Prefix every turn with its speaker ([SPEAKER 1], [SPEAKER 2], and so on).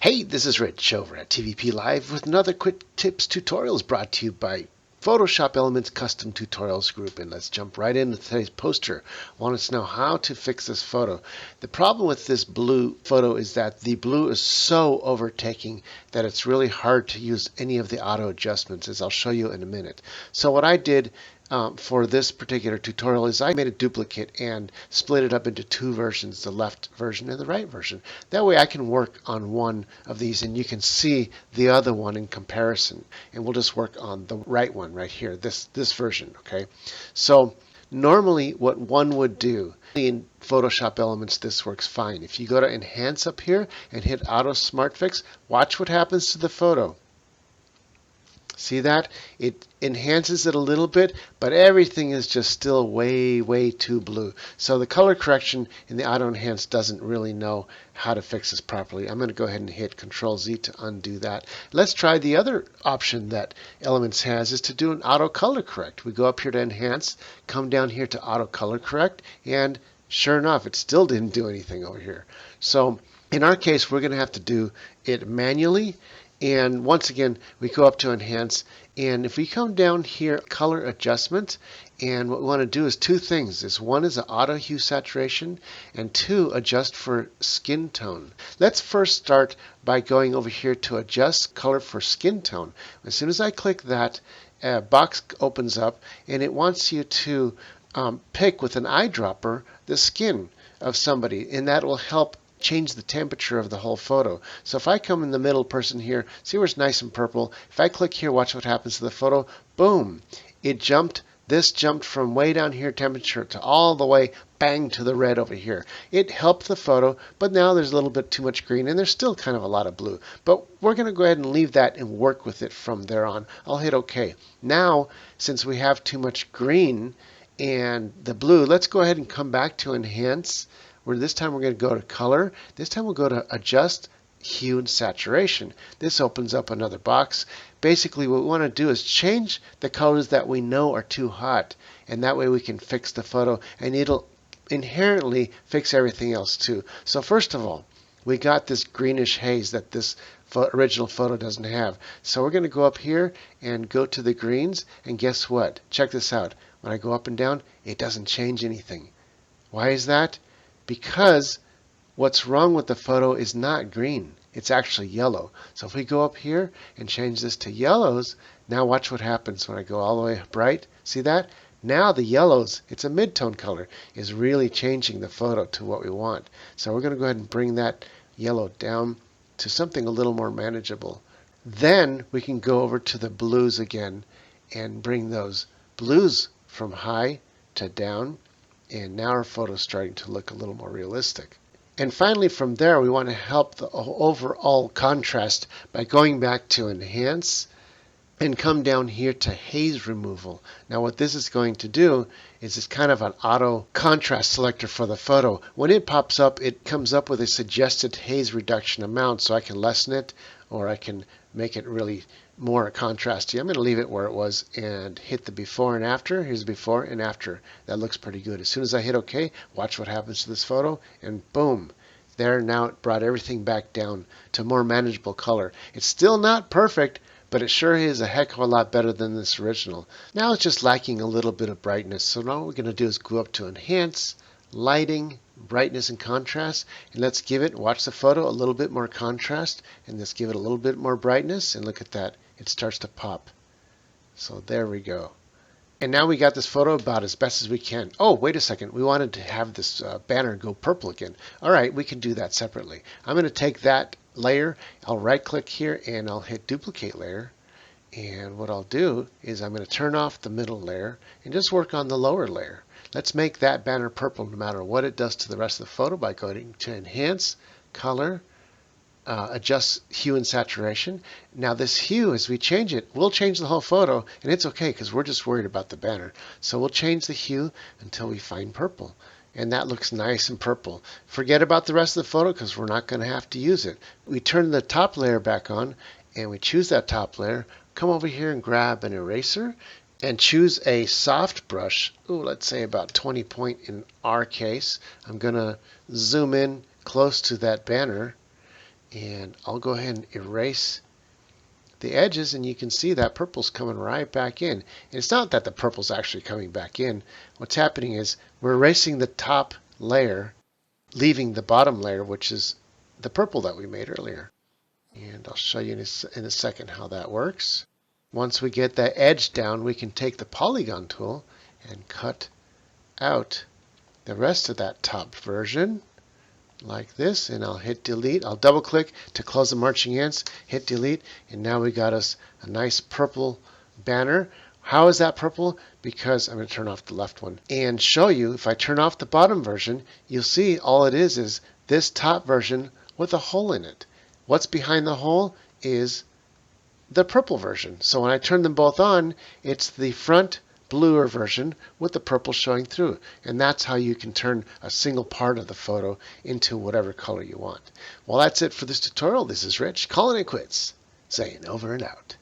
[SPEAKER 1] Hey, this is Rich over at TVP Live with another quick tips tutorials brought to you by Photoshop Elements Custom Tutorials Group. And let's jump right into today's poster. I want us to know how to fix this photo. The problem with this blue photo is that the blue is so overtaking that it's really hard to use any of the auto adjustments, as I'll show you in a minute. So what I did for this particular tutorial is I made a duplicate and split it up into two versions, the left version and the right version. That way I can work on one of these and you can see the other one in comparison. And we'll just work on the right one right here, this version, okay? So normally what one would do in Photoshop Elements, this works fine. If you go to Enhance up here and hit Auto Smart Fix, watch what happens to the photo. See that? It enhances it a little bit, but everything is just still way too blue. So the color correction in the Auto Enhance doesn't really know how to fix this properly. I'm going to go ahead and hit Control Z to undo that. Let's try the other option that Elements has, is to do an Auto Color Correct. We go up here to Enhance, come down here to Auto Color Correct, and sure enough, it still didn't do anything over here. So in our case, we're going to have to do it manually. And once again, we go up to Enhance, and if we come down here, Color Adjustment, and what we want to do is two things. One is an Auto Hue Saturation, and two, adjust for skin tone. Let's first start by going over here to Adjust Color for Skin Tone. As soon as I click that, a box opens up, and it wants you to pick with an eyedropper the skin of somebody, and that will help change the temperature of the whole photo. So if I come in the middle person here, see where it's nice and purple. If I click here, watch what happens to the photo. Boom! It jumped. This jumped from way down here temperature to all the way bang to the red over here. It helped the photo, but now there's a little bit too much green and there's still kind of a lot of blue. But we're going to go ahead and leave that and work with it from there on. I'll hit OK. Now, since we have too much green and the blue, let's go ahead and come back to Enhance. Where this time we're going to go to Color. This time we'll go to Adjust Hue and Saturation. This opens up another box. Basically what we want to do is change the colors that we know are too hot, and that way we can fix the photo, and it'll inherently fix everything else too. So first of all, we got this greenish haze that this original photo doesn't have. So we're going to go up here and go to the greens, and guess what? Check this out. When I go up and down, it doesn't change anything. Why is that? Because what's wrong with the photo is not green. It's actually yellow. So if we go up here and change this to yellows, now watch what happens when I go all the way bright. See that? Now the yellows, it's a mid-tone color, is really changing the photo to what we want. So we're going to go ahead and bring that yellow down to something a little more manageable. Then we can go over to the blues again and bring those blues from high to down. And now our photo is starting to look a little more realistic. And finally, from there, we want to help the overall contrast by going back to Enhance and come down here to Haze Removal. Now what this is going to do is it's kind of an auto contrast selector for the photo. When it pops up, it comes up with a suggested haze reduction amount, so I can lessen it or I can make it really more contrasty. I'm going to leave it where it was and hit the before and after. Here's the before and after. That looks pretty good. As soon as I hit OK, watch what happens to this photo, and boom. There, now it brought everything back down to more manageable color. It's still not perfect, but it sure is a heck of a lot better than this original. Now it's just lacking a little bit of brightness. So now what we're going to do is go up to Enhance, Lighting, Brightness and Contrast, and let's give it, watch the photo, a little bit more contrast, and let's give it a little bit more brightness, and look at that. It starts to pop. So there we go. And now we got this photo about as best as we can. Oh, wait a second. We wanted to have this banner go purple again. All right, we can do that separately. I'm going to take that layer. I'll right-click here, and I'll hit Duplicate Layer. And what I'll do is I'm going to turn off the middle layer and just work on the lower layer. Let's make that banner purple no matter what it does to the rest of the photo by going to Enhance, Color, Adjust Hue and Saturation. Now this hue, as we change it, we'll change the whole photo, and it's okay because we're just worried about the banner. So we'll change the hue until we find purple. And that looks nice and purple. Forget about the rest of the photo because we're not going to have to use it. We turn the top layer back on, and we choose that top layer. Come over here and grab an eraser and choose a soft brush. Ooh, let's say about 20 point in our case. I'm going to zoom in close to that banner. And I'll go ahead and erase the edges, and you can see that purple's coming right back in. And it's not that the purple's actually coming back in. What's happening is we're erasing the top layer, leaving the bottom layer, which is the purple that we made earlier. And I'll show you in a second how that works. Once we get that edge down, we can take the polygon tool and cut out the rest of that top version like this, and I'll hit delete. I'll double click to close the marching ants, hit delete, and now we got us a nice purple banner. How is that purple? Because I'm going to turn off the left one and show you. If I turn off the bottom version, you'll see all it is this top version with a hole in it. What's behind the hole is the purple version. So when I turn them both on, it's the front bluer version with the purple showing through. And that's how you can turn a single part of the photo into whatever color you want. Well, that's it for this tutorial. This is Rich, calling it quits, saying over and out.